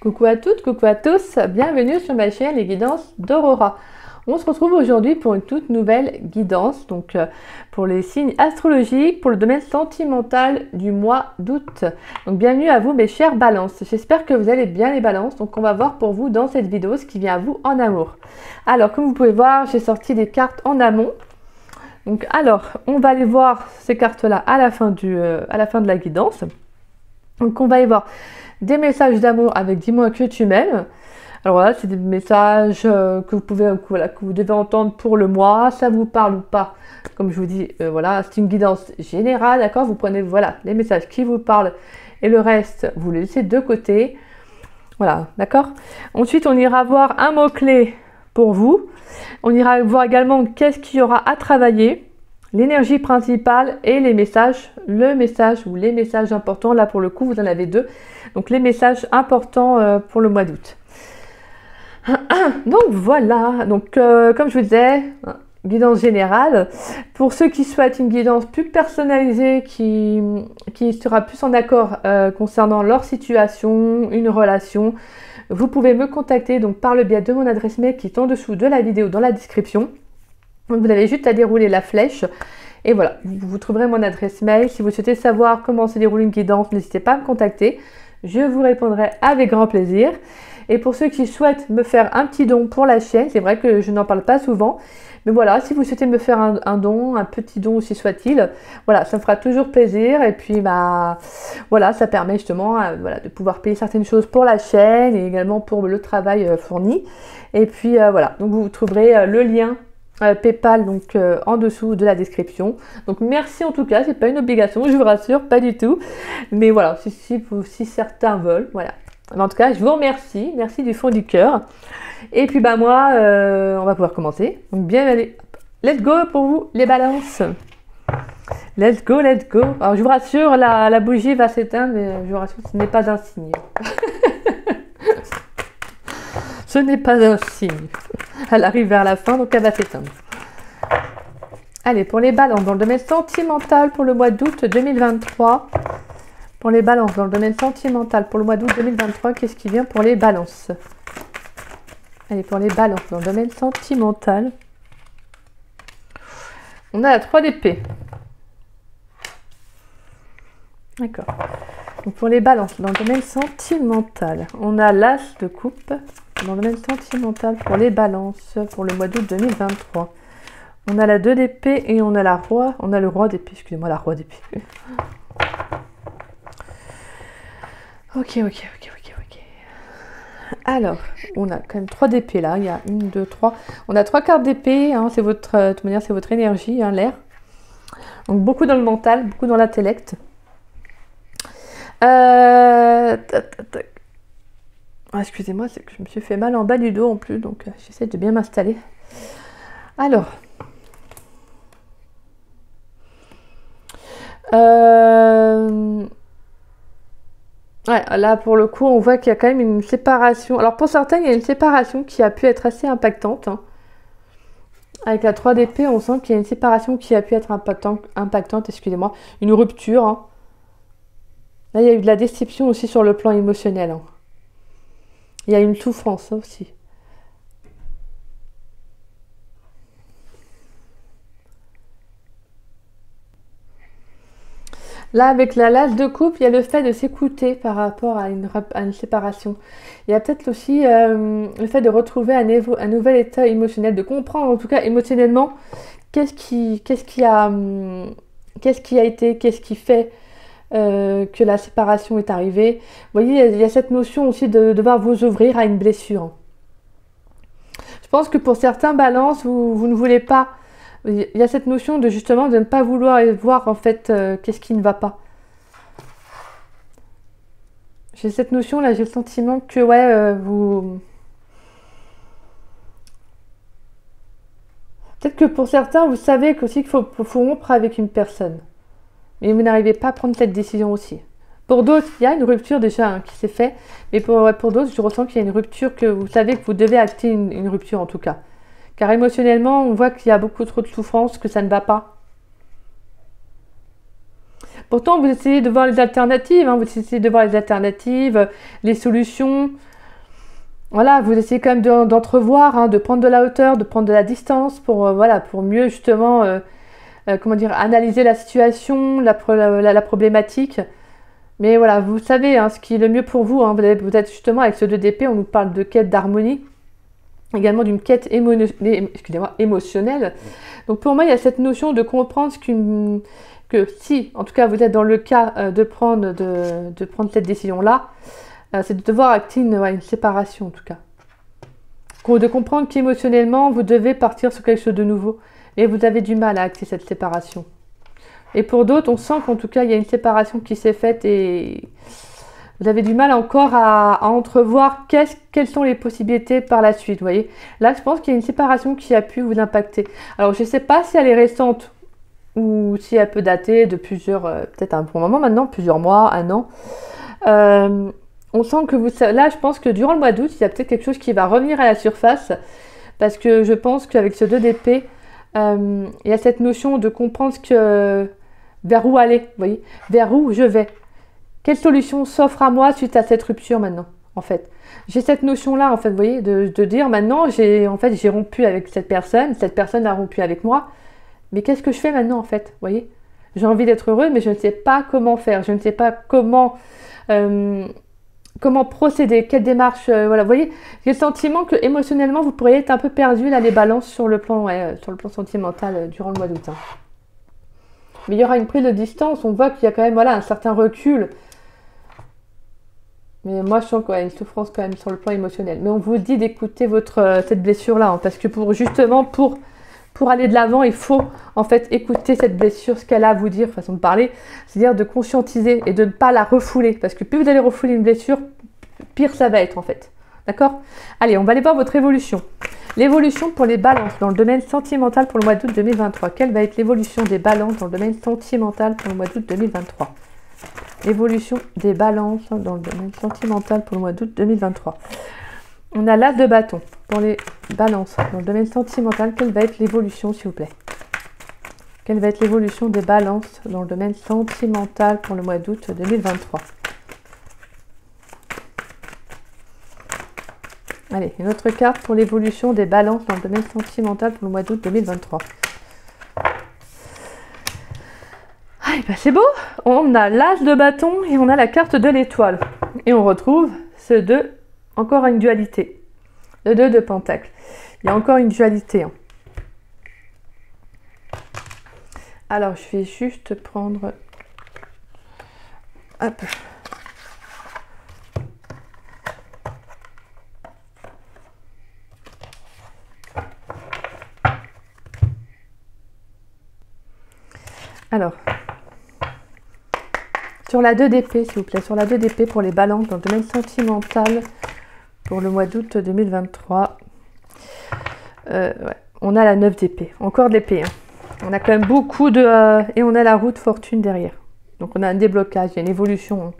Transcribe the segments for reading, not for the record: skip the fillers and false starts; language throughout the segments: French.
Coucou à toutes, coucou à tous, bienvenue sur ma chaîne Les Guidances d'Aurora. On se retrouve aujourd'hui pour une toute nouvelle guidance, donc pour les signes astrologiques, pour le domaine sentimental du mois d'août. Donc bienvenue à vous mes chers balances, j'espère que vous allez bien les balances. Donc on va voir pour vous dans cette vidéo ce qui vient à vous en amour. Alors comme vous pouvez voir, j'ai sorti des cartes en amont. Donc alors, on va aller voir ces cartes-là à la fin de la guidance. Donc on va y voir des messages d'amour avec dis-moi que tu m'aimes. Alors voilà, c'est des messages que vous devez entendre pour le mois. Ça vous parle ou pas? Comme je vous dis, voilà, c'est une guidance générale, d'accord? Vous prenez voilà les messages qui vous parlent et le reste, vous les laissez de côté. Voilà, d'accord? Ensuite, on ira voir un mot-clé pour vous. On ira voir également qu'est-ce qu'il y aura à travailler. L'énergie principale et les messages, le message ou les messages importants, là pour le coup vous en avez deux, donc les messages importants pour le mois d'août. Donc voilà, donc comme je vous disais, guidance générale, pour ceux qui souhaitent une guidance plus personnalisée, qui sera plus en accord concernant leur situation, une relation, vous pouvez me contacter donc par le biais de mon adresse mail qui est en dessous de la vidéo dans la description. Donc vous avez juste à dérouler la flèche et voilà, vous trouverez mon adresse mail. Si vous souhaitez savoir comment se déroule une guidance, n'hésitez pas à me contacter. Je vous répondrai avec grand plaisir. Et pour ceux qui souhaitent me faire un petit don pour la chaîne, c'est vrai que je n'en parle pas souvent. Mais voilà, si vous souhaitez me faire un don, un petit don aussi soit-il, voilà, ça me fera toujours plaisir. Et puis bah voilà, ça permet justement voilà, de pouvoir payer certaines choses pour la chaîne et également pour le travail fourni. Et puis voilà, donc vous trouverez le lien PayPal donc en dessous de la description. Donc merci en tout cas, c'est pas une obligation, je vous rassure, pas du tout. Mais voilà, si certains veulent, voilà. Mais en tout cas, je vous remercie, merci du fond du cœur. Et puis bah moi, on va pouvoir commencer. Donc bien allez, let's go pour vous les balances. Let's go, let's go. Alors je vous rassure, la bougie va s'éteindre, mais je vous rassure, ce n'est pas un signe. Ce n'est pas un signe. Elle arrive vers la fin, donc elle va s'éteindre. Allez, pour les balances dans le domaine sentimental pour le mois d'août 2023. Pour les balances dans le domaine sentimental pour le mois d'août 2023, qu'est-ce qui vient pour les balances? Allez, pour les balances dans le domaine sentimental. On a la 3 d'épée. D'accord. Donc pour les balances dans le domaine sentimental, on a l'as de coupe. Dans le domaine sentimental pour les balances pour le mois d'août 2023. On a la 2 d'épée et on a la roi. On a le roi d'épée, excusez-moi, la roi d'épée. Ok. Alors, on a quand même 3 d'épée là. Il y a 1, 2, 3. On a 3 cartes d'épée. Hein, c'est votre, de toute manière, c'est votre énergie, hein, l'air. Donc beaucoup dans le mental, beaucoup dans l'intellect. Excusez-moi, c'est que je me suis fait mal en bas du dos en plus, donc j'essaie de bien m'installer. Alors, ouais, là pour le coup, on voit qu'il y a quand même une séparation. Alors pour certains, il y a une séparation qui a pu être assez impactante. Hein. Avec la 3 d'épée, on sent qu'il y a une séparation qui a pu être impactante, excusez-moi, une rupture. Hein. Là, il y a eu de la déception aussi sur le plan émotionnel. Hein. Il y a une souffrance aussi. Là, avec la l'as de coupe, il y a le fait de s'écouter par rapport à une séparation. Il y a peut-être aussi le fait de retrouver un nouvel état émotionnel, de comprendre en tout cas émotionnellement qu'est-ce qui a été, qu'est-ce qui fait que la séparation est arrivée. Vous voyez, il y a cette notion aussi de devoir vous ouvrir à une blessure. Je pense que pour certains balances, vous ne voulez pas. Il y a cette notion de justement de ne pas vouloir voir en fait qu'est-ce qui ne va pas. J'ai cette notion là, j'ai le sentiment que ouais, vous... Peut-être que pour certains, vous savez aussi qu'il faut rompre avec une personne. Mais vous n'arrivez pas à prendre cette décision aussi. Pour d'autres, il y a une rupture déjà hein, qui s'est faite. Mais pour d'autres, je ressens qu'il y a une rupture que vous savez que vous devez acter une rupture en tout cas. Car émotionnellement, on voit qu'il y a beaucoup trop de souffrance, que ça ne va pas. Pourtant, vous essayez de voir les alternatives, hein, vous essayez de voir les alternatives, les solutions, voilà, vous essayez quand même d'entrevoir, hein, de prendre de la hauteur, de prendre de la distance pour, voilà, pour mieux justement, comment dire, analyser la situation, la problématique. Mais voilà, vous savez hein, ce qui est le mieux pour vous. Hein. Vous êtes justement avec ce 2 d'épée, on nous parle de quête d'harmonie, également d'une quête émotionnelle. Donc pour moi, il y a cette notion de comprendre que si, en tout cas, vous êtes dans le cas de prendre cette décision-là, c'est de devoir acter une séparation en tout cas. De comprendre qu'émotionnellement, vous devez partir sur quelque chose de nouveau. Et vous avez du mal à acter cette séparation. Et pour d'autres, on sent qu'en tout cas, il y a une séparation qui s'est faite et vous avez du mal encore à entrevoir quelles sont les possibilités par la suite. Vous voyez, là, je pense qu'il y a une séparation qui a pu vous impacter. Alors, je ne sais pas si elle est récente ou si elle peut dater de plusieurs, peut-être un bon moment maintenant, plusieurs mois, un an. On sent que là, je pense que durant le mois d'août, il y a peut-être quelque chose qui va revenir à la surface parce que je pense qu'avec ce 2 d'épée, il y a cette notion de comprendre vers où aller, vous voyez, vers où je vais. Quelle solution s'offre à moi suite à cette rupture maintenant, en fait. J'ai cette notion-là, en fait, vous voyez, de dire maintenant, j'ai rompu avec cette personne a rompu avec moi, mais qu'est-ce que je fais maintenant, en fait, vous voyez. J'ai envie d'être heureuse, mais je ne sais pas comment faire, je ne sais pas comment procéder, quelle démarche, voilà, vous voyez, j'ai le sentiment que émotionnellement, vous pourriez être un peu perdu, là, les balances sur le plan sentimental durant le mois d'août. Hein. Mais il y aura une prise de distance, on voit qu'il y a quand même voilà, un certain recul. Mais moi, je sens qu'il y a une souffrance quand même sur le plan émotionnel. Mais on vous dit d'écouter cette blessure-là, hein, parce que pour aller de l'avant, il faut en fait écouter cette blessure, ce qu'elle a à vous dire, façon de parler, c'est-à-dire de conscientiser et de ne pas la refouler. Parce que plus vous allez refouler une blessure, pire ça va être en fait. D'accord ? Allez, on va aller voir votre évolution. L'évolution pour les balances dans le domaine sentimental pour le mois d'août 2023. Quelle va être l'évolution des balances dans le domaine sentimental pour le mois d'août 2023 ? L'évolution des balances dans le domaine sentimental pour le mois d'août 2023. On a l'as de bâton pour les balances dans le domaine sentimental. Quelle va être l'évolution, s'il vous plaît ? Quelle va être l'évolution des balances dans le domaine sentimental pour le mois d'août 2023 ? Allez, une autre carte pour l'évolution des balances dans le domaine sentimental pour le mois d'août 2023. Ah, ben c'est beau. On a l'as de bâton et on a la carte de l'étoile. Et on retrouve encore une dualité. Le 2 de pentacle. Il y a encore une dualité. Hein. Alors, je vais juste prendre... Hop. Alors, sur la 2 d'épée, s'il vous plaît, sur la 2 d'épée pour les balances dans le domaine sentimental pour le mois d'août 2023. Ouais, on a la 9 d'épée, encore de l'épée. Hein. On a quand même beaucoup de... et on a la roue de fortune derrière. Donc on a un déblocage, il y a une évolution.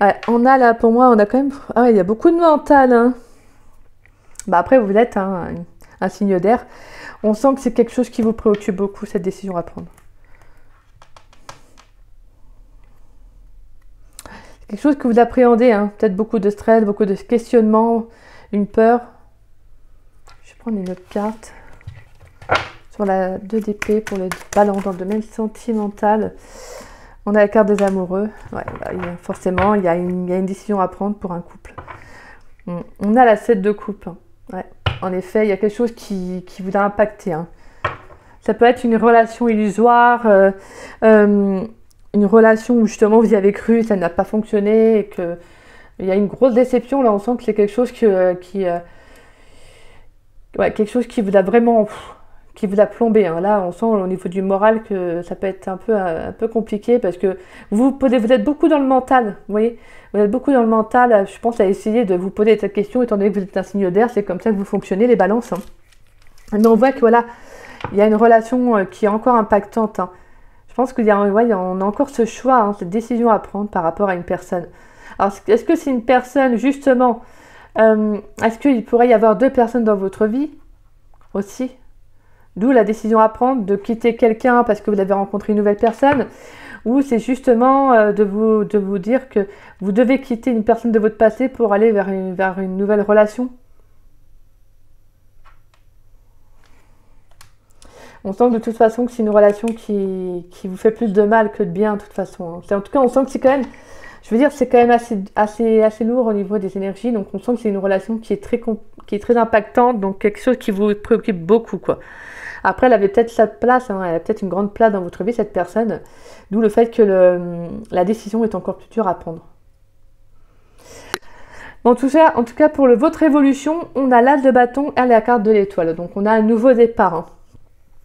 Hein. Ouais, on a là, pour moi, on a quand même... Ah ouais, il y a beaucoup de mental. Hein. Bah après, vous êtes un signe d'air. On sent que c'est quelque chose qui vous préoccupe beaucoup, cette décision à prendre. C'est quelque chose que vous appréhendez, hein. Peut-être beaucoup de stress, beaucoup de questionnements, une peur. Je vais prendre une autre carte. Sur la 2 d'épée pour les balances dans le domaine sentimental. On a la carte des amoureux. Ouais, bah, forcément, il y a une décision à prendre pour un couple. On a la 7 de coupe. Hein. Ouais. En effet, il y a quelque chose qui vous a impacté. Hein. Ça peut être une relation illusoire, une relation où justement vous y avez cru, ça n'a pas fonctionné, et qu'il y a une grosse déception. Là, on sent que c'est quelque chose quelque chose qui vous a vraiment, qui vous a plombé. Hein. Là, on sent au niveau du moral que ça peut être un peu compliqué parce que vous êtes beaucoup dans le mental, vous voyez. Vous êtes beaucoup dans le mental, je pense, à essayer de vous poser cette question, étant donné que vous êtes un signe d'air, c'est comme ça que vous fonctionnez, les balances. Hein. Mais on voit que voilà, il y a une relation qui est encore impactante. Hein. Je pense qu'on a encore ce choix, hein, cette décision à prendre par rapport à une personne. Alors, est-ce que c'est une personne, justement, est-ce qu'il pourrait y avoir 2 personnes dans votre vie aussi ? D'où la décision à prendre de quitter quelqu'un parce que vous avez rencontré une nouvelle personne. ou c'est justement de vous dire que vous devez quitter une personne de votre passé pour aller vers une nouvelle relation. On sent que de toute façon que c'est une relation qui vous fait plus de mal que de bien, de toute façon. En tout cas, on sent que c'est quand même, je veux dire, c'est quand même assez lourd au niveau des énergies. Donc, on sent que c'est une relation qui est très impactante, donc quelque chose qui vous préoccupe beaucoup, quoi. Après, elle avait peut-être sa place, hein, elle a peut-être une grande place dans votre vie, cette personne. D'où le fait que la décision est encore plus dure à prendre. En tout cas, pour votre évolution, on a l'as de bâton et la carte de l'étoile. Donc, on a un nouveau départ, hein.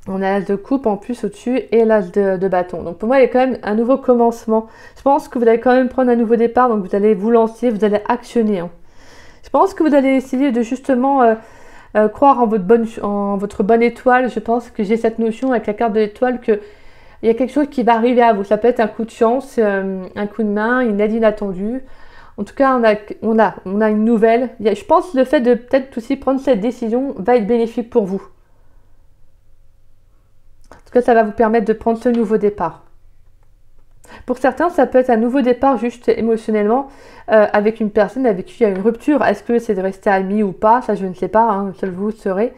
On a l'as de coupe en plus au-dessus et l'as de bâton. Donc pour moi, il y a quand même un nouveau commencement. Je pense que vous allez quand même prendre un nouveau départ. Donc vous allez vous lancer, vous allez actionner, hein. Je pense que vous allez essayer de justement croire en votre bonne étoile. Je pense que j'ai cette notion avec la carte de l'étoile qu'il y a quelque chose qui va arriver à vous. Ça peut être un coup de chance, un coup de main, une aide inattendue. En tout cas, on a une nouvelle. Je pense que le fait de peut-être aussi prendre cette décision va être bénéfique pour vous. En tout cas, ça va vous permettre de prendre ce nouveau départ. Pour certains, ça peut être un nouveau départ juste émotionnellement avec une personne avec qui il y a une rupture. Est-ce que c'est de rester amis ou pas? Ça, je ne sais pas, hein, seul vous saurez.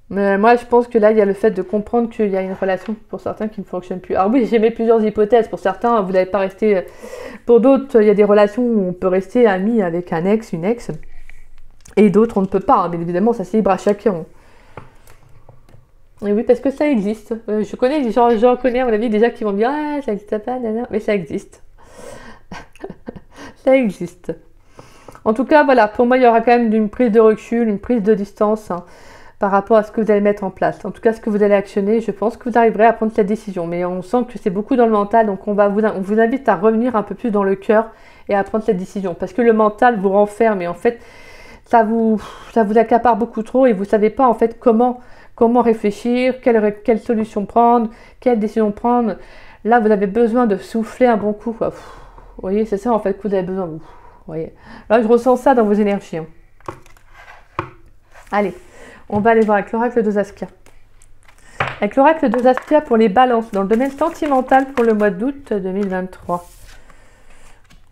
Mais moi, je pense que là, il y a le fait de comprendre qu'il y a une relation pour certains qui ne fonctionne plus. Alors oui, j'ai mis plusieurs hypothèses. Pour certains, vous n'allez pas rester... Pour d'autres, il y a des relations où on peut rester amis avec un ex, une ex. Et d'autres, on ne peut pas, hein. Bien évidemment, ça c'est libre à chacun. Et oui, parce que ça existe. Je connais, j'en connais à mon avis déjà qui vont me dire ah, ça n'existe pas, nanana. Mais ça existe. Ça existe. En tout cas, voilà, pour moi, il y aura quand même une prise de recul, une prise de distance, hein, par rapport à ce que vous allez mettre en place. En tout cas, ce que vous allez actionner, je pense que vous arriverez à prendre cette décision. Mais on sent que c'est beaucoup dans le mental, donc on vous invite à revenir un peu plus dans le cœur et à prendre cette décision. Parce que le mental vous renferme et en fait, ça vous accapare beaucoup trop et vous ne savez pas en fait comment réfléchir, quelle solution prendre, quelle décision prendre. Là, vous avez besoin de souffler un bon coup, quoi. Vous voyez, c'est ça en fait que vous avez besoin. Vous voyez. Là, je ressens ça dans vos énergies, hein. Allez, on va aller voir avec l'oracle de Saskia. Avec l'oracle de Saskia pour les balances dans le domaine sentimental pour le mois d'août 2023.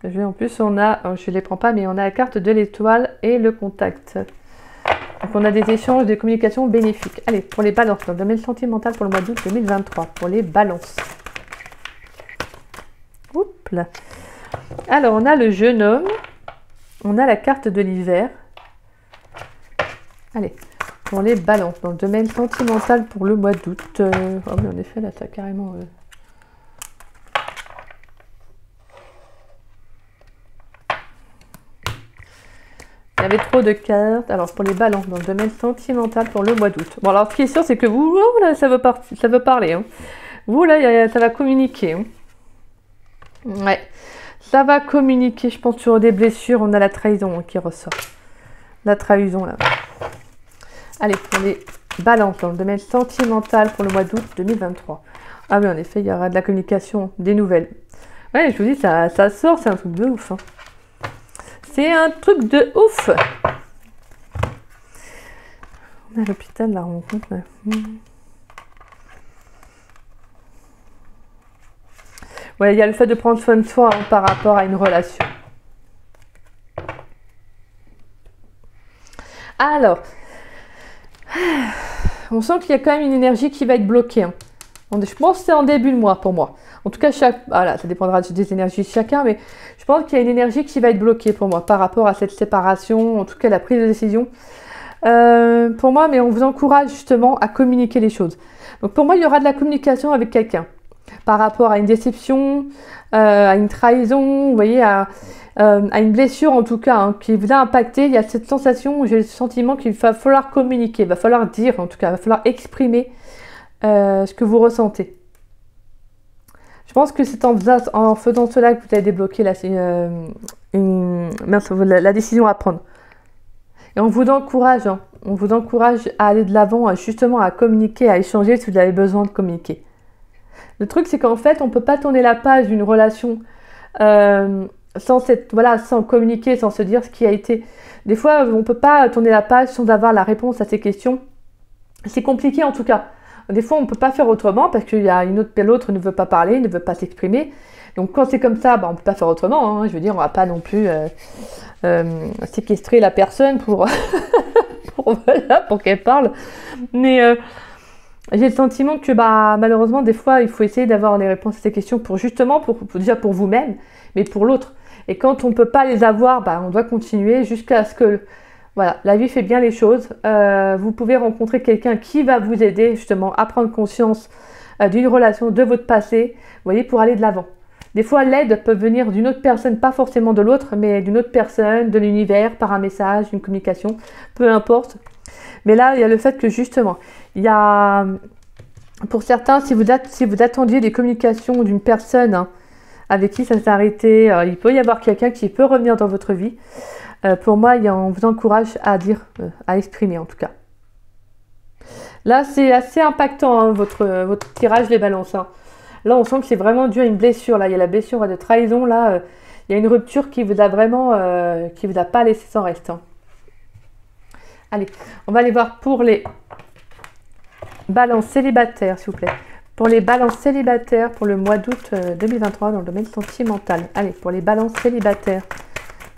En plus, on a, je ne les prends pas, mais on a la carte de l'étoile et le contact. Donc, on a des échanges, des communications bénéfiques. Allez, pour les balances, dans le domaine sentimental pour le mois d'août 2023. Pour les balances. Oups là. Alors, on a le jeune homme. On a la carte de l'hiver. Allez, pour les balances, dans le domaine sentimental pour le mois d'août. Oh, mais en effet, là, ça a carrément... Il y avait trop de cartes. Alors, pour les balances, dans le domaine sentimental pour le mois d'août. Bon, alors, ce qui est sûr, c'est que vous, là, ça veut parler, hein. Vous, là, ça va communiquer, hein. Ouais. Ça va communiquer, je pense, sur des blessures. On a la trahison, hein, qui ressort. La trahison, là. Allez, pour les balances, dans le domaine sentimental pour le mois d'août 2023. Ah oui, en effet, il y aura de la communication, des nouvelles. Ouais, je vous dis, ça sort, c'est un truc de ouf, hein. C'est un truc de ouf. On a l'hôpital, la rencontre. Là. Ouais, il y a le fait de prendre soin de soi, hein, par rapport à une relation. Alors, on sent qu'il y a quand même une énergie qui va être bloquée, hein. Je pense que c'est en début de mois pour moi. En tout cas, voilà, ça dépendra des énergies de chacun, mais je pense qu'il y a une énergie qui va être bloquée pour moi par rapport à cette séparation, en tout cas la prise de décision. Pour moi, mais on vous encourage justement à communiquer les choses. Donc pour moi, il y aura de la communication avec quelqu'un par rapport à une déception, à une trahison, vous voyez, à une blessure en tout cas, hein, qui vous a impacté. Il y a cette sensation, j'ai le sentiment qu'il va falloir communiquer, il va falloir dire, en tout cas, il va falloir exprimer ce que vous ressentez. Je pense que c'est en faisant cela que vous allez débloquer la décision à prendre. Et on vous encourage, hein, à aller de l'avant, justement à communiquer, à échanger si vous avez besoin de communiquer. Le truc, c'est qu'en fait, on ne peut pas tourner la page d'une relation sans communiquer, sans se dire ce qui a été. Des fois, on ne peut pas tourner la page sans avoir la réponse à ces questions. c'est compliqué en tout cas. Des fois, on ne peut pas faire autrement parce qu'il y a l'autre ne veut pas parler, ne veut pas s'exprimer. Donc quand c'est comme ça, on ne peut pas faire autrement. Hein. Je veux dire, on ne va pas non plus séquestrer la personne pour, pour qu'elle parle. Mais j'ai le sentiment que malheureusement, des fois, il faut essayer d'avoir les réponses à ces questions déjà pour vous-même, mais pour l'autre. Et quand on ne peut pas les avoir, on doit continuer jusqu'à ce que voilà, la vie fait bien les choses. Vous pouvez rencontrer quelqu'un qui va vous aider justement à prendre conscience d'une relation, de votre passé, vous voyez, pour aller de l'avant. Des fois, l'aide peut venir d'une autre personne, pas forcément de l'autre, mais d'une autre personne, de l'univers, par un message, une communication, peu importe. Mais là, il y a le fait que justement, il y a, pour certains, si vous attendiez des communications d'une personne avec qui ça s'est arrêté, il peut y avoir quelqu'un qui peut revenir dans votre vie. Pour moi, on vous encourage à dire, à exprimer en tout cas. Là, c'est assez impactant, votre tirage des balances. Là, on sent que c'est vraiment dû à une blessure. Là, il y a la blessure de trahison. Là, il y a une rupture qui vous a vraiment, qui vous a pas laissé sans reste. Allez, on va aller voir pour les balances célibataires, s'il vous plaît. Pour les balances célibataires pour le mois d'août 2023 dans le domaine sentimental. Allez, pour les balances célibataires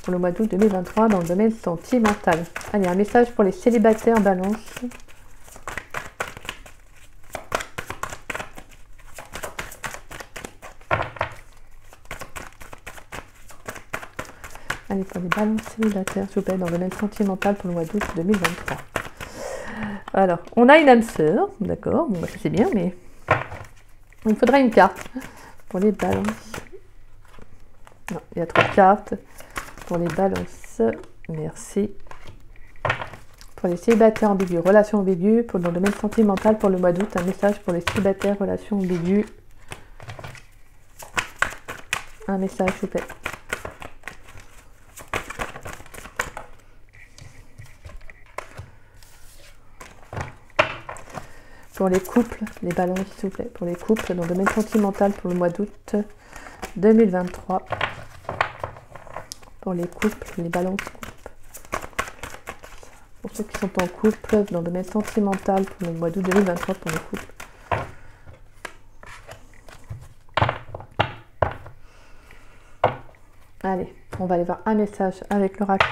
pour le mois d'août 2023 dans le domaine sentimental. Allez, un message pour les célibataires balance. Allez, pour les balances célibataires, s'il vous plaît, dans le domaine sentimental pour le mois d'août 2023. Alors, on a une âme sœur, d'accord, bon, ça c'est bien, mais il faudra une carte pour les balances. Non, il y a 3 cartes pour les balances. Merci. Pour les célibataires ambigus, relations ambiguës, dans le domaine sentimental pour le mois d'août, un message pour les célibataires, relations ambiguës. Un message, s'il vous plaît. Pour les couples, les balances, s'il vous plaît. Pour les couples, dans le domaine sentimental pour le mois d'août 2023. Pour les couples, les balances couples. Pour ceux qui sont en couple, dans le domaine sentimental pour le mois d'août 2023 pour les couples. Allez, on va aller voir un message avec l'oracle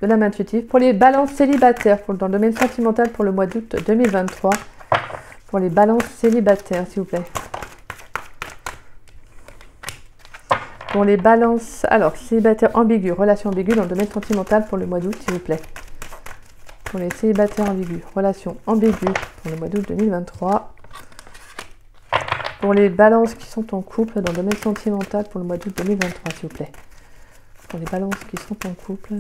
de l'âme intuitive. Pour les balances célibataires, dans le domaine sentimental pour le mois d'août 2023. Pour les balances célibataires, s'il vous plaît. Pour les balances, alors, célibataires ambigus, relations ambiguës dans le domaine sentimental pour le mois d'août, s'il vous plaît. Pour les célibataires ambigus, relations ambiguës pour le mois d'août 2023. Pour les balances qui sont en couple dans le domaine sentimental pour le mois d'août 2023, s'il vous plaît. Pour les balances qui sont en couple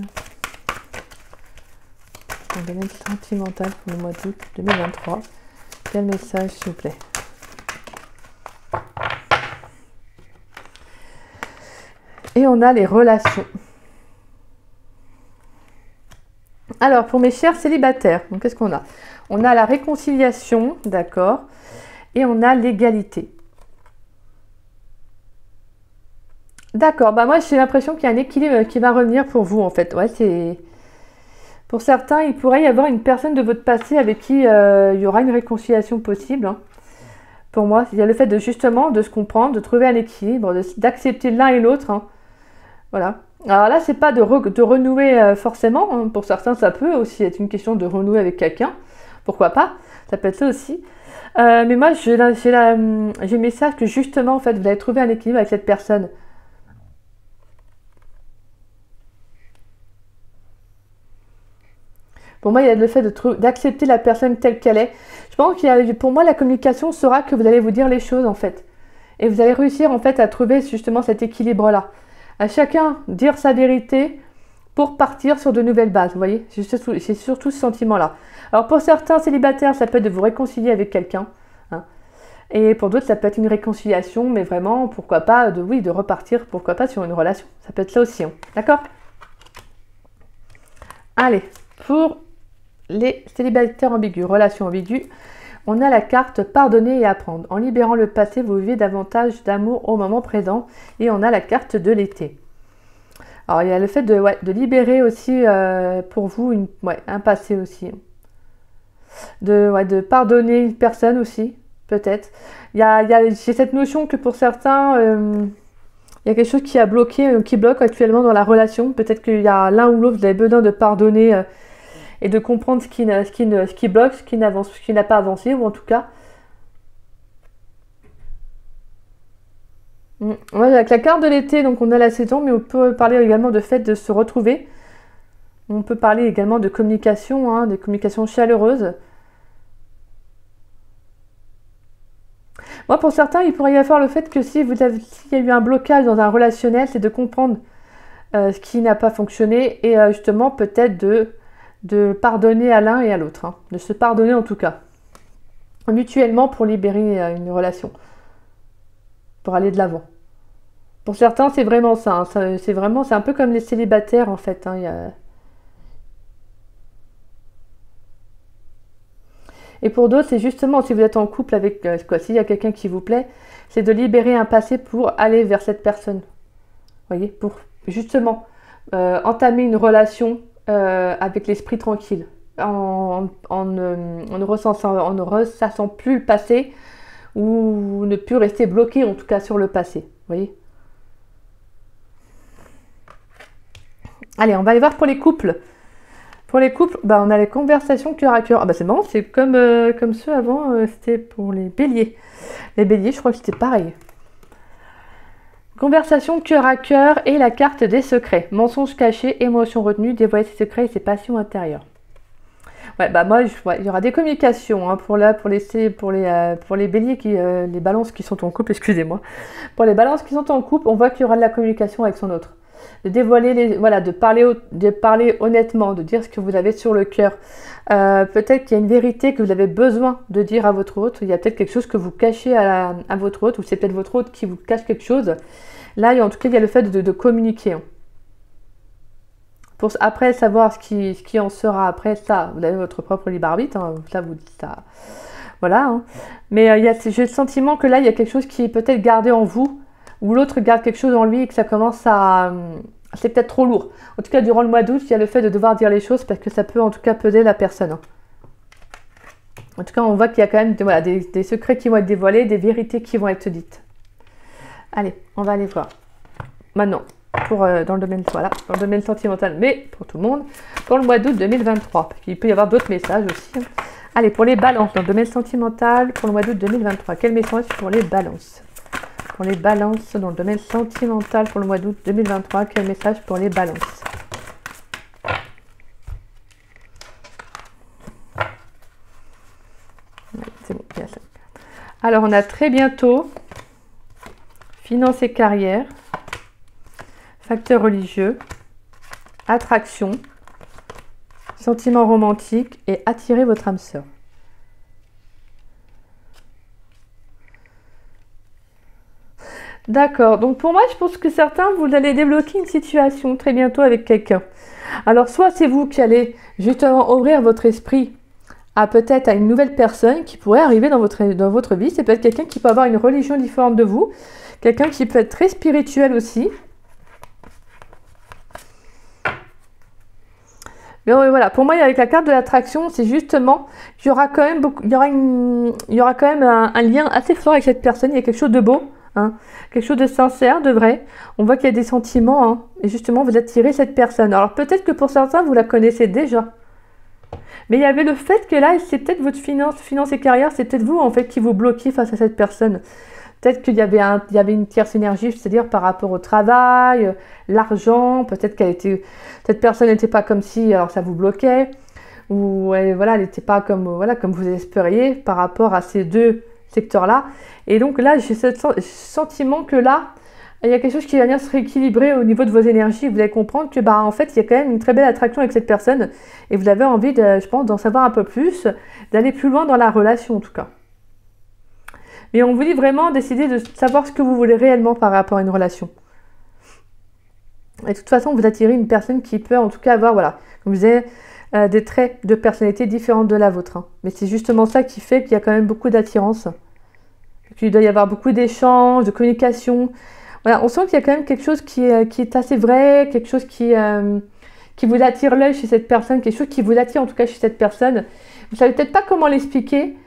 dans le domaine sentimental pour le mois d'août 2023. Quel message, s'il vous plaît? Et on a les relations. Alors, pour mes chers célibataires, donc qu'est-ce qu'on a? On a la réconciliation, d'accord, et on a l'égalité. D'accord, moi j'ai l'impression qu'il y a un équilibre qui va revenir pour vous en fait. Ouais, c'est... Pour certains, il pourrait y avoir une personne de votre passé avec qui il y aura une réconciliation possible. Pour moi, il y a le fait de justement de se comprendre, de trouver un équilibre, d'accepter l'un et l'autre. Voilà. Alors là, c'est pas de renouer forcément. Pour certains, ça peut aussi être une question de renouer avec quelqu'un. Pourquoi pas? Ça peut être ça aussi. Mais moi, j'ai le message que justement, en fait, vous allez trouver un équilibre avec cette personne. Pour moi, il y a le fait d'accepter la personne telle qu'elle est. Je pense pour moi, la communication sera que vous allez vous dire les choses, en fait. Et vous allez réussir, en fait, à trouver justement cet équilibre-là. À chacun dire sa vérité pour partir sur de nouvelles bases, vous voyez. C'est surtout ce sentiment-là. Alors, pour certains célibataires, ça peut être de vous réconcilier avec quelqu'un. Et pour d'autres, ça peut être une réconciliation, mais vraiment, pourquoi pas, de repartir, pourquoi pas, sur une relation. Ça peut être ça aussi, d'accord? Allez, pour les célibataires ambigus, relations ambiguës, on a la carte pardonner et apprendre. En libérant le passé, vous vivez davantage d'amour au moment présent. Et on a la carte de l'été. Alors il y a le fait de libérer aussi pour vous un passé aussi. de pardonner une personne aussi, peut-être. J'ai cette notion que pour certains, il y a quelque chose qui a bloqué, qui bloque actuellement dans la relation. Peut-être qu'il y a l'un ou l'autre, vous avez besoin de pardonner et de comprendre ce qui bloque, ce qui n'a pas avancé, ou en tout cas. Ouais, avec la carte de l'été, donc on a la saison, mais on peut parler également de fait de se retrouver. On peut parler également de communication, hein, des communications chaleureuses. Moi, pour certains, il pourrait y avoir le fait que s'il y a eu un blocage dans un relationnel, c'est de comprendre ce qui n'a pas fonctionné et justement peut-être de pardonner à l'un et à l'autre, hein, de se pardonner en tout cas, mutuellement pour libérer une relation, pour aller de l'avant. Pour certains, c'est vraiment ça, hein, c'est un peu comme les célibataires en fait, hein, Et pour d'autres, c'est justement si vous êtes en couple avec s'il y a quelqu'un qui vous plaît, c'est de libérer un passé pour aller vers cette personne. Vous voyez, pour justement entamer une relation avec l'esprit tranquille, en ne ressassant plus le passé ou ne plus rester bloqué en tout cas sur le passé. Vous voyez. Allez, on va aller voir pour les couples. Pour les couples, on a les conversations cœur à cœur. Ah c'est marrant, c'est comme ceux avant, c'était pour les béliers. Les béliers, je crois que c'était pareil. Conversation cœur à cœur et la carte des secrets. Mensonges cachés, émotions retenues, dévoiler ses secrets et ses passions intérieures. Ouais, il y aura des communications hein, pour les béliers les balances qui sont en couple, excusez-moi. Pour les balances qui sont en couple, on voit qu'il y aura de la communication avec son autre. De dévoiler de parler honnêtement, de dire ce que vous avez sur le cœur. Peut-être qu'il y a une vérité que vous avez besoin de dire à votre autre. Il y a peut-être quelque chose que vous cachez à votre autre, ou c'est peut-être votre autre qui vous cache quelque chose. Là, en tout cas, il y a le fait de communiquer. Hein. Pour après savoir ce qui en sera après, ça, vous avez votre propre libre arbitre. Hein, ça, voilà. Hein. Mais j'ai le sentiment que là, il y a quelque chose qui est peut-être gardé en vous, ou l'autre garde quelque chose en lui et que ça commence à... c'est peut-être trop lourd. En tout cas, durant le mois d'août, il y a le fait de devoir dire les choses parce que ça peut en tout cas peser la personne. Hein. En tout cas, on voit qu'il y a quand même des secrets qui vont être dévoilés, des vérités qui vont être dites. Allez, on va aller voir. Maintenant, dans le domaine sentimental, mais pour tout le monde, pour le mois d'août 2023. Parce qu'il peut y avoir d'autres messages aussi. Hein. Allez, pour les balances, dans le domaine sentimental, pour le mois d'août 2023, quel message pour les balances? Pour les balances dans le domaine sentimental pour le mois d'août 2023, quel message pour les balances? C'est bon, il y a ça. Alors, on a très bientôt finance et carrière, facteur religieux, attraction, sentiment romantique et attirer votre âme sœur. D'accord, donc pour moi, je pense que certains, vous allez débloquer une situation très bientôt avec quelqu'un. Alors, soit c'est vous qui allez justement ouvrir votre esprit à peut-être à une nouvelle personne qui pourrait arriver dans votre vie. C'est peut-être quelqu'un qui peut avoir une religion différente de vous, quelqu'un qui peut être très spirituel aussi. Mais voilà, pour moi, avec la carte de l'attraction, c'est justement qu'il y aura quand même un lien assez fort avec cette personne. Il y a quelque chose de beau. Hein, quelque chose de sincère, de vrai. On voit qu'il y a des sentiments hein, et justement vous attirez cette personne. Alors peut-être que pour certains vous la connaissez déjà, mais il y avait le fait que là c'est peut-être votre finance et carrière, c'est peut-être vous en fait qui vous bloquez face à cette personne. Peut-être qu'il y avait une tierce énergie, c'est-à-dire par rapport au travail, l'argent. Peut-être cette personne n'était pas comme si, alors ça vous bloquait, ou elle n'était pas comme vous espériez par rapport à ces deux secteur-là. Et donc là, j'ai ce sentiment que là, il y a quelque chose qui va venir se rééquilibrer au niveau de vos énergies. Vous allez comprendre que en fait, il y a quand même une très belle attraction avec cette personne et vous avez envie, je pense, d'en savoir un peu plus, d'aller plus loin dans la relation en tout cas. Mais on vous dit vraiment décider de savoir ce que vous voulez réellement par rapport à une relation. Et de toute façon, vous attirez une personne qui peut en tout cas avoir, comme je disais, des traits de personnalité différents de la vôtre. Hein. Mais c'est justement ça qui fait qu'il y a quand même beaucoup d'attirance. Il doit y avoir beaucoup d'échanges, de communication. Voilà, on sent qu'il y a quand même quelque chose qui est assez vrai, quelque chose qui vous attire l'œil chez cette personne, quelque chose qui vous attire en tout cas chez cette personne. Vous savez peut-être pas comment l'expliquer,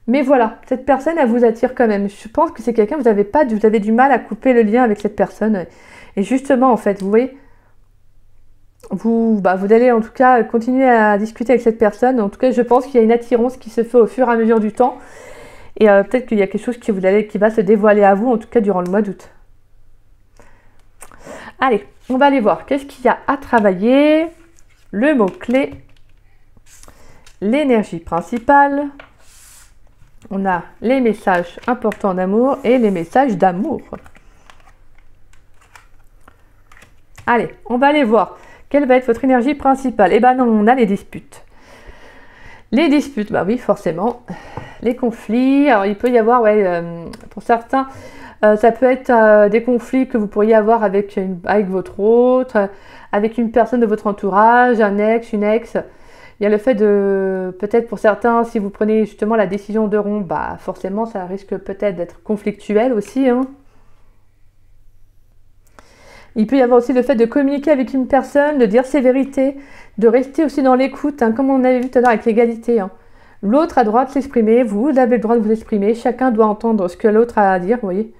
mais voilà, cette personne, elle vous attire quand même. Je pense que c'est quelqu'un, vous avez du mal à couper le lien avec cette personne. Et justement, en fait, vous voyez, vous allez en tout cas continuer à discuter avec cette personne. En tout cas, je pense qu'il y a une attirance qui se fait au fur et à mesure du temps. Et peut-être qu'il y a quelque chose qui va se dévoiler à vous, en tout cas durant le mois d'août. Allez, on va aller voir. Qu'est-ce qu'il y a à travailler? Le mot-clé, l'énergie principale. On a les messages importants d'amour et les messages d'amour. Allez, on va aller voir. Quelle va être votre énergie principale? Eh ben non, on a les disputes. Les disputes, bah oui, forcément. Les conflits, alors il peut y avoir, pour certains, ça peut être des conflits que vous pourriez avoir avec votre autre, avec une personne de votre entourage, un ex, une ex. Il y a le fait de, peut-être pour certains, si vous prenez justement la décision de rompre, bah forcément ça risque peut-être d'être conflictuel aussi, hein. Il peut y avoir aussi le fait de communiquer avec une personne, de dire ses vérités, de rester aussi dans l'écoute, hein, comme on avait vu tout à l'heure avec l'égalité, hein. L'autre a le droit de s'exprimer, vous avez le droit de vous exprimer, chacun doit entendre ce que l'autre a à dire, vous voyez.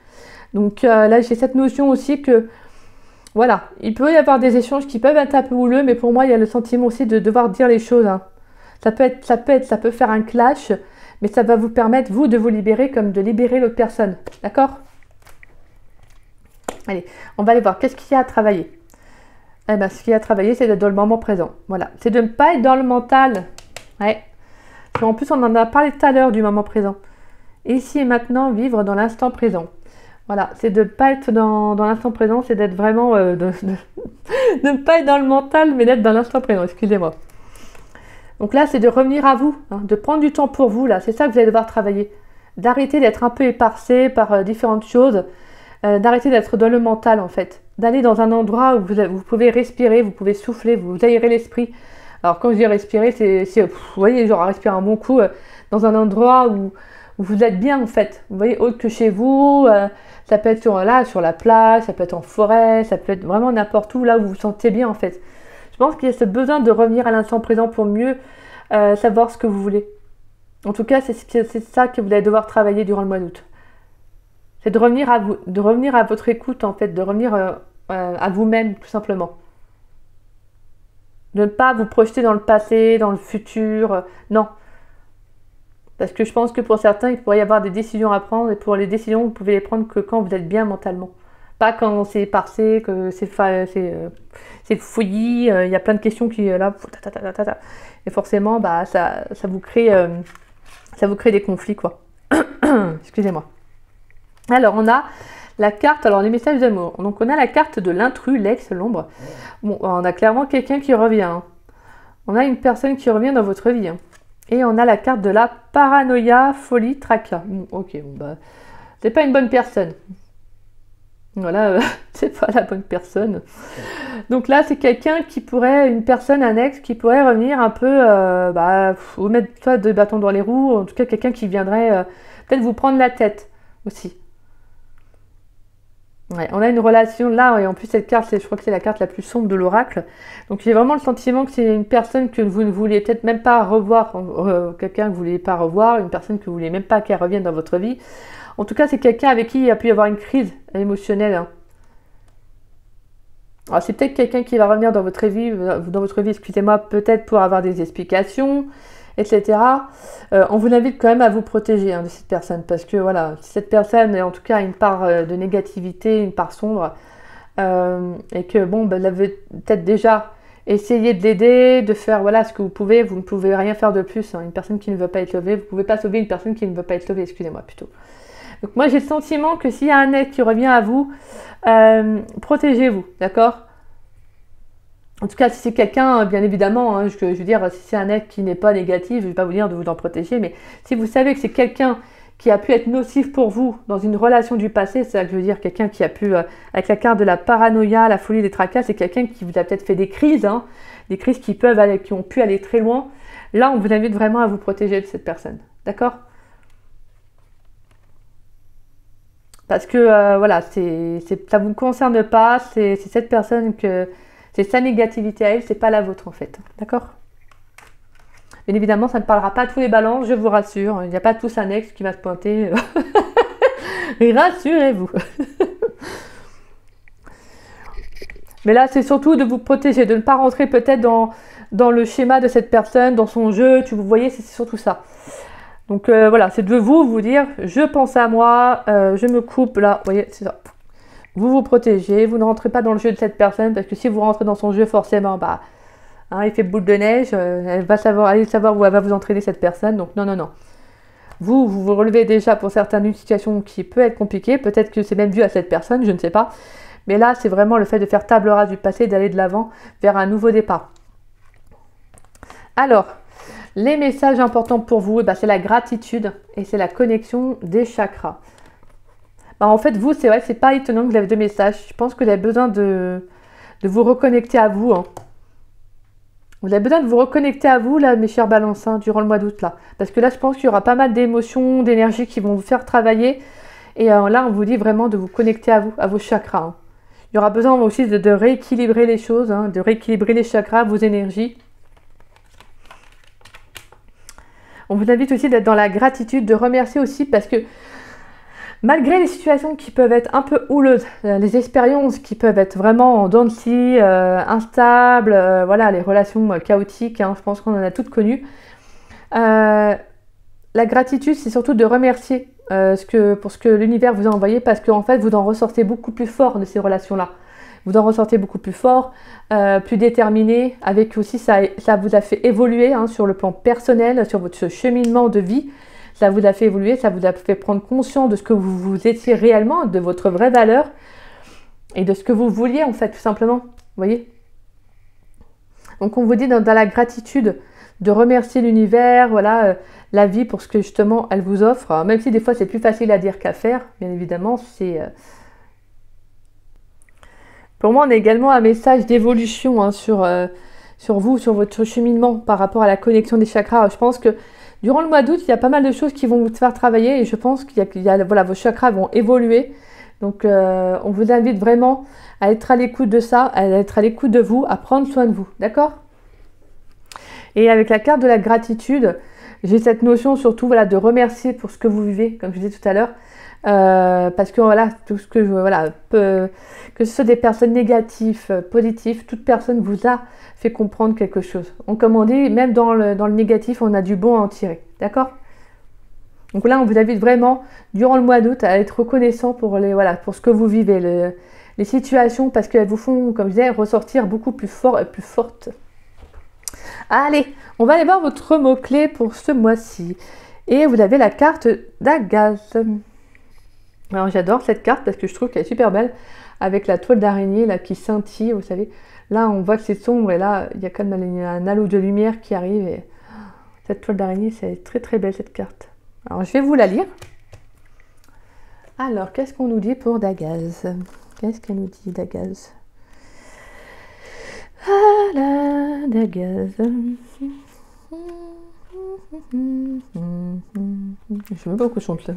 Donc là, j'ai cette notion aussi que, voilà, il peut y avoir des échanges qui peuvent être un peu houleux, mais pour moi, il y a le sentiment aussi de devoir dire les choses, hein. Ça peut faire un clash, mais ça va vous permettre, vous, de vous libérer comme de libérer l'autre personne, d'accord? Allez, on va aller voir, qu'est-ce qu'il y a à travailler? Eh bien, ce qu'il y a à travailler, c'est d'être dans le moment présent, voilà. C'est de ne pas être dans le mental, ouais. En plus, on en a parlé tout à l'heure du moment présent. Ici et maintenant, vivre dans l'instant présent. Voilà, c'est de ne pas être dans l'instant présent, c'est d'être vraiment... de ne pas être dans le mental, mais d'être dans l'instant présent, excusez-moi. Donc là, c'est de revenir à vous, hein, de prendre du temps pour vous, là. C'est ça que vous allez devoir travailler. D'arrêter d'être un peu éparcé par différentes choses, d'arrêter d'être dans le mental, en fait. D'aller dans un endroit où vous pouvez respirer, vous pouvez souffler, vous aérez l'esprit. Alors quand je dis respirer, c'est vous voyez, genre respirer un bon coup dans un endroit où vous êtes bien en fait. Vous voyez, autre que chez vous, ça peut être sur la plage, ça peut être en forêt, ça peut être vraiment n'importe où, là où vous vous sentez bien en fait. Je pense qu'il y a ce besoin de revenir à l'instant présent pour mieux savoir ce que vous voulez. En tout cas, c'est ça que vous allez devoir travailler durant le mois d'août. C'est de revenir à vous, de revenir à votre écoute en fait, de revenir à vous-même tout simplement. De ne pas vous projeter dans le passé, dans le futur, non. Parce que je pense que pour certains, il pourrait y avoir des décisions à prendre, et pour les décisions, vous pouvez les prendre que quand vous êtes bien mentalement. Pas quand c'est éparcé, que c'est fouillis, il y a plein de questions qui là, et forcément, bah, ça vous crée des conflits, quoi. Excusez-moi. Alors, on a la carte, alors les messages d'amour. Donc, on a la carte de l'intrus, l'ex, l'ombre. Bon, on a clairement quelqu'un qui revient, hein. On a une personne qui revient dans votre vie, hein. Et on a la carte de la paranoïa, folie, tracas. Bon, ok, bon, bah, c'est pas une bonne personne. Voilà, c'est pas la bonne personne. Donc là, c'est quelqu'un qui pourrait, une personne, un ex, qui pourrait revenir un peu, vous mettre soit de bâtons dans les roues, en tout cas quelqu'un qui viendrait peut-être vous prendre la tête aussi. Ouais, on a une relation là, et en plus cette carte, je crois que c'est la carte la plus sombre de l'oracle. Donc j'ai vraiment le sentiment que c'est une personne que vous ne vouliez peut-être même pas revoir, quelqu'un que vous ne vouliez pas revoir, une personne que vous ne vouliez même pas qu'elle revienne dans votre vie. En tout cas, c'est quelqu'un avec qui il y a pu y avoir une crise émotionnelle, hein. Alors c'est peut-être quelqu'un qui va revenir dans votre vie, excusez-moi, peut-être pour avoir des explications, etc. On vous invite quand même à vous protéger, hein, de cette personne, parce que voilà, si cette personne est en tout cas une part de négativité, une part sombre, et que bon, vous avez peut-être déjà essayé de l'aider, de faire voilà ce que vous ne pouvez rien faire de plus, hein. Une personne qui ne veut pas être sauvée, vous ne pouvez pas sauver une personne qui ne veut pas être sauvée, excusez-moi plutôt. Donc moi j'ai le sentiment que s'il y a un ex qui revient à vous, protégez-vous, d'accord? En tout cas, si c'est quelqu'un, bien évidemment, hein, je veux dire, si c'est un ex qui n'est pas négatif, je ne vais pas vous dire de vous en protéger, mais si vous savez que c'est quelqu'un qui a pu être nocif pour vous dans une relation du passé, c'est ça que je veux dire, quelqu'un qui a pu, avec la carte de la paranoïa, la folie des tracas, c'est quelqu'un qui vous a peut-être fait des crises, hein, des crises qui ont pu aller très loin. Là, on vous invite vraiment à vous protéger de cette personne, d'accord? Parce que voilà, ça ne vous concerne pas, c'est cette personne que... C'est sa négativité à elle, c'est pas la vôtre en fait. D'accord? Bien évidemment, ça ne parlera pas à tous les balances, je vous rassure. Il n'y a pas tous un ex qui va se pointer. Rassurez-vous. Mais là, c'est surtout de vous protéger, de ne pas rentrer peut-être dans le schéma de cette personne, dans son jeu. Vous voyez, c'est surtout ça. Donc voilà, c'est de vous dire, je pense à moi, je me coupe là. Vous voyez, c'est ça. Vous vous protégez, vous ne rentrez pas dans le jeu de cette personne, parce que si vous rentrez dans son jeu, forcément, bah, hein, il fait boule de neige, elle va savoir où elle va vous entraîner cette personne. Donc non, non, non. Vous relevez déjà pour certaines une situation qui peut être compliquée. Peut-être que c'est même dû à cette personne, je ne sais pas. Mais là, c'est vraiment le fait de faire table rase du passé, d'aller de l'avant vers un nouveau départ. Alors, les messages importants pour vous, c'est la gratitude et c'est la connexion des chakras. En fait, vous, c'est vrai, c'est pas étonnant que vous avez deux messages. Je pense que vous avez besoin de vous reconnecter à vous. Hein. Vous avez besoin de vous reconnecter à vous, là, mes chers balances, hein, durant le mois d'août, là. Parce que là, je pense qu'il y aura pas mal d'émotions, d'énergie qui vont vous faire travailler. Et là, on vous dit vraiment de vous connecter à vous, à vos chakras. Hein. Il y aura besoin aussi de rééquilibrer les choses, hein, de rééquilibrer les chakras, vos énergies. On vous invite aussi d'être dans la gratitude, de remercier aussi parce que malgré les situations qui peuvent être un peu houleuses, les expériences qui peuvent être vraiment en dents de scie, instables, voilà, les relations chaotiques, hein, je pense qu'on en a toutes connues. La gratitude, c'est surtout de remercier pour ce que l'univers vous a envoyé parce qu'en fait, vous en ressortez beaucoup plus fort de ces relations-là. Vous en ressortez beaucoup plus fort, plus déterminé, avec aussi ça vous a fait évoluer hein, sur le plan personnel, sur votre cheminement de vie. Ça vous a fait évoluer, ça vous a fait prendre conscience de ce que vous étiez réellement, de votre vraie valeur et de ce que vous vouliez en fait, tout simplement. Vous voyez? Donc on vous dit dans la gratitude de remercier l'univers, voilà, la vie pour ce que justement elle vous offre. Alors, même si des fois c'est plus facile à dire qu'à faire, bien évidemment, c'est... Pour moi, on a également un message d'évolution hein, sur vous, sur votre cheminement par rapport à la connexion des chakras. Alors, je pense que durant le mois d'août, il y a pas mal de choses qui vont vous faire travailler et je pense voilà, vos chakras vont évoluer. Donc, on vous invite vraiment à être à l'écoute de ça, à être à l'écoute de vous, à prendre soin de vous. D'accord? Et avec la carte de la gratitude, j'ai cette notion surtout voilà, de remercier pour ce que vous vivez, comme je disais tout à l'heure. Parce que voilà, tout ce que que ce soit des personnes négatives, positives, toute personne vous a fait comprendre quelque chose. Comme on dit, même dans le négatif, on a du bon à en tirer. D'accord? Donc là, on vous invite vraiment, durant le mois d'août, à être reconnaissant pour ce que vous vivez, les situations, parce qu'elles vous font, comme je disais, ressortir beaucoup plus fort et plus fortes. Allez, on va aller voir votre mot-clé pour ce mois-ci. Et vous avez la carte d'Agaz. Alors j'adore cette carte parce que je trouve qu'elle est super belle avec la toile d'araignée là qui scintille, vous savez. Là on voit que c'est sombre et là il y a quand même un halo de lumière qui arrive et cette toile d'araignée c'est très très belle cette carte. Alors je vais vous la lire. Alors qu'est-ce qu'on nous dit pour Dagaz? Qu'est-ce qu'elle nous dit Dagaz? Ah là, Dagaz. Je sais même pas pourquoi je chante là.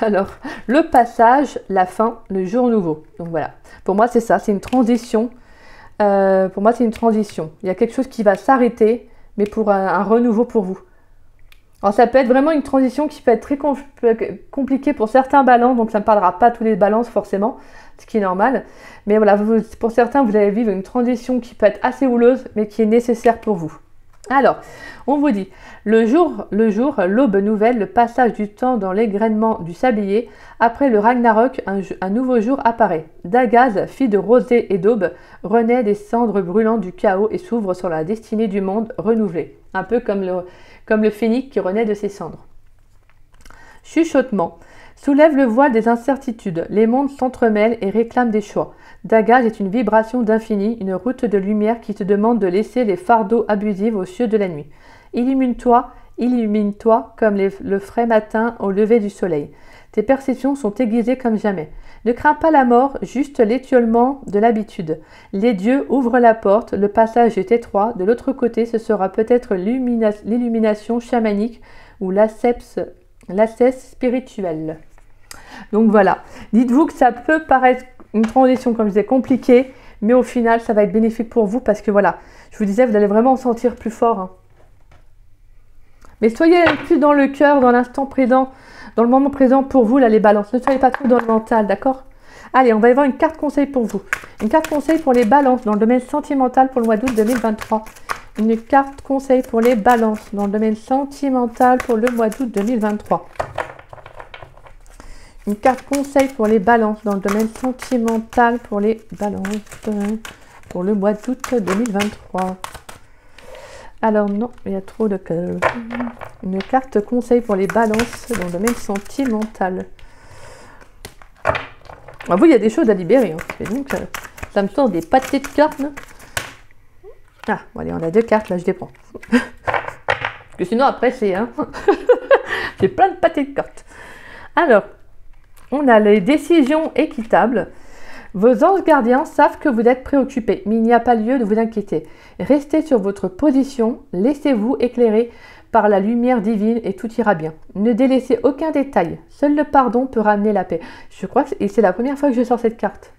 Alors, le passage, la fin, le jour nouveau. Donc voilà. Pour moi, c'est ça, c'est une transition. Pour moi, c'est une transition. Il y a quelque chose qui va s'arrêter, mais pour un renouveau pour vous. Alors, ça peut être vraiment une transition qui peut être très compliquée pour certains balances, donc ça ne parlera pas à tous les balances forcément, ce qui est normal. Mais voilà, pour certains, vous allez vivre une transition qui peut être assez houleuse, mais qui est nécessaire pour vous. Alors, on vous dit, le jour, l'aube nouvelle, le passage du temps dans l'égrainement du sablier, après le Ragnarok, un nouveau jour apparaît. Dagaz, fille de rosée et d'aube, renaît des cendres brûlantes du chaos et s'ouvre sur la destinée du monde renouvelé. Un peu comme le phénix qui renaît de ses cendres. Chuchotement. Soulève le voile des incertitudes, les mondes s'entremêlent et réclament des choix. Dagaz est une vibration d'infini, une route de lumière qui te demande de laisser les fardeaux abusifs aux cieux de la nuit. Illumine-toi comme le frais matin au lever du soleil. Tes perceptions sont aiguisées comme jamais. Ne crains pas la mort, juste l'étiolement de l'habitude. Les dieux ouvrent la porte, le passage est étroit, de l'autre côté ce sera peut-être l'illumination chamanique ou l'assesse spirituelle. Donc voilà, dites-vous que ça peut paraître une transition, comme je disais, compliquée, mais au final, ça va être bénéfique pour vous parce que voilà, je vous disais, vous allez vraiment en sentir plus fort. Hein. Mais soyez plus dans le cœur, dans l'instant présent, dans le moment présent pour vous, là, les balances. Ne soyez pas trop dans le mental, d'accord? Allez, on va y voir une carte conseil pour vous. Une carte conseil pour les balances dans le domaine sentimental pour le mois d'août 2023. Une carte conseil pour les balances dans le domaine sentimental pour le mois d'août 2023. Une carte conseil pour les balances dans le domaine sentimental pour les balances pour le mois d'août 2023. Alors non, il y a trop de cœur. Une carte conseil pour les balances dans le domaine sentimental. Ah, vous, il y a des choses à libérer. Hein. Et donc, ça me sort des pâtés de cartes. Là. Ah, bon, allez, on a 2 cartes, là, je les prends. Parce que sinon, après, c'est... Hein. J'ai plein de pâtés de cartes. Alors, on a les décisions équitables. Vos anges gardiens savent que vous êtes préoccupé, mais il n'y a pas lieu de vous inquiéter. Restez sur votre position, laissez-vous éclairer par la lumière divine et tout ira bien. Ne délaissez aucun détail. Seul le pardon peut ramener la paix. Je crois que c'est la première fois que je sors cette carte.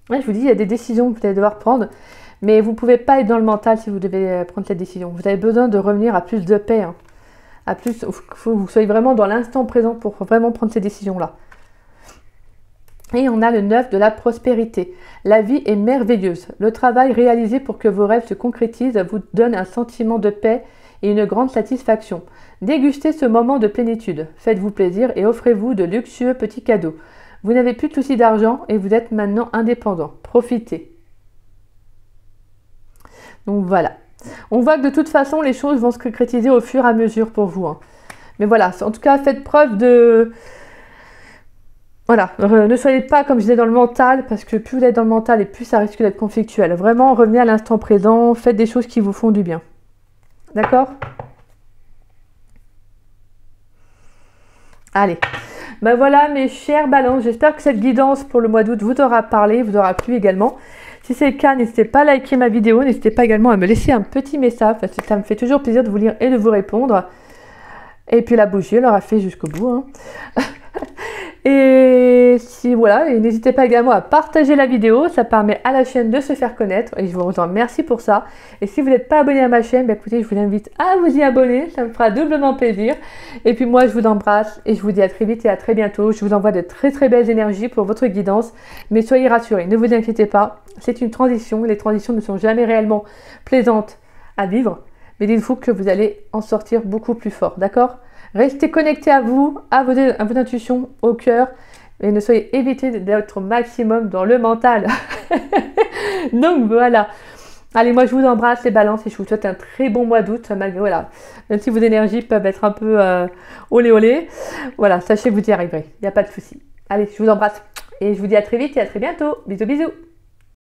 Ouais, je vous dis, il y a des décisions que vous allez devoir prendre, mais vous ne pouvez pas être dans le mental si vous devez prendre cette décision. Vous avez besoin de revenir à plus de paix. Hein. À plus, il faut que vous soyez vraiment dans l'instant présent pour vraiment prendre ces décisions-là. Et on a le 9 de la prospérité. La vie est merveilleuse. Le travail réalisé pour que vos rêves se concrétisent vous donne un sentiment de paix et une grande satisfaction. Dégustez ce moment de plénitude. Faites-vous plaisir et offrez-vous de luxueux petits cadeaux. Vous n'avez plus de soucis d'argent et vous êtes maintenant indépendant. Profitez. Donc voilà. On voit que de toute façon, les choses vont se concrétiser au fur et à mesure pour vous. Hein. Mais voilà, en tout cas, faites preuve de... Voilà, ne soyez pas, comme je disais, dans le mental, parce que plus vous êtes dans le mental et plus ça risque d'être conflictuel. Vraiment, revenez à l'instant présent, faites des choses qui vous font du bien. D'accord? Allez, ben voilà mes chers balances, j'espère que cette guidance pour le mois d'août vous aura parlé, vous aura plu également. Si c'est le cas, n'hésitez pas à liker ma vidéo, n'hésitez pas également à me laisser un petit message, parce que ça me fait toujours plaisir de vous lire et de vous répondre. Et puis la bougie, elle aura fait jusqu'au bout. Hein. Et si voilà, et n'hésitez pas également à partager la vidéo, ça permet à la chaîne de se faire connaître et je vous remercie pour ça. Et si vous n'êtes pas abonné à ma chaîne, bah écoutez, je vous invite à vous y abonner, ça me fera doublement plaisir. Et puis moi, je vous embrasse et je vous dis à très vite et à très bientôt. Je vous envoie de très très belles énergies pour votre guidance, mais soyez rassurés, ne vous inquiétez pas, c'est une transition. Les transitions ne sont jamais réellement plaisantes à vivre, mais dites-vous que vous allez en sortir beaucoup plus fort, d'accord ? Restez connectés à vous, à vos intuitions, au cœur, et ne soyez évitez d'être au maximum dans le mental. Donc voilà. Allez, moi je vous embrasse les balances et je vous souhaite un très bon mois d'août. Voilà. Même si vos énergies peuvent être un peu olé olé, voilà, sachez que vous y arriverez. Il n'y a pas de souci. Allez, je vous embrasse et je vous dis à très vite et à très bientôt. Bisous bisous.